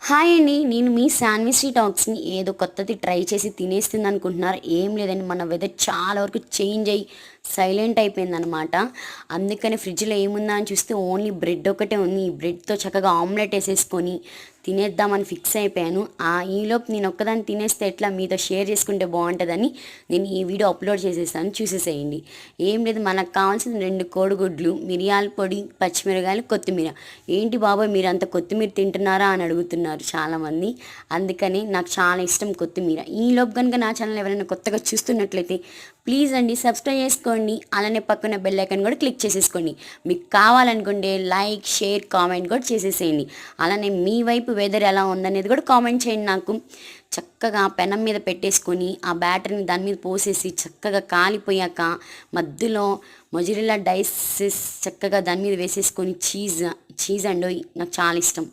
Hi అండి, నేను మీ శాన్విశ్రీ టాక్స్ని ఏదో కొత్తది ట్రై చేసి తినేస్తుంది అనుకుంటున్నారు. ఏం లేదండి, మన వెదర్ చాలా వరకు చేంజ్ అయ్యి సైలెంట్ అయిపోయిందనమాట. అందుకని ఫ్రిడ్జ్లో ఏముందా అని చూస్తే ఓన్లీ బ్రెడ్ ఒకటే ఉంది. ఈ బ్రెడ్తో చక్కగా ఆమ్లెట్ వేసేసుకొని తినేద్దామని ఫిక్స్ అయిపోయాను. ఈలోపు నేను ఒక్కదాన్ని తినేస్తే ఎట్లా, మీతో షేర్ చేసుకుంటే బాగుంటుందని నేను ఈ వీడియో అప్లోడ్ చేసేసాను, చూసేసేయండి. ఏం లేదు, మనకు కావాల్సిన 2 కోడిగుడ్లు, మిరియాల పొడి, పచ్చిమిరకాయలు, కొత్తిమీర. ఏంటి బాబాయ్ మీరు అంత కొత్తిమీర తింటున్నారా అని అడుగుతున్నారు చాలామంది. అందుకని నాకు చాలా ఇష్టం కొత్తిమీర. ఈలోపు కనుక నా ఛానల్ ఎవరైనా కొత్తగా చూస్తున్నట్లయితే ప్లీజ్ అండి సబ్స్క్రైబ్ చేసుకోండి. అలానే పక్కన బెల్ ఐకాన్ కూడా క్లిక్ చేసేసుకోండి. మీకు కావాలనుకుంటే లైక్, షేర్, కామెంట్ కూడా చేసేసేయండి. అలానే మీ వైపు వెదర్ ఎలా ఉందనేది కూడా కామెంట్ చేయండి నాకు. చక్కగా పెనం మీద పెట్టేసుకొని ఆ బ్యాటర్ని దాని మీద పోసేసి చక్కగా కాలిపోయాక మధ్యలో మొజరెల్లా డైసెస్ చక్కగా దాని మీద వేసేసుకొని చీజ్ అండి నాకు చాలా ఇష్టం.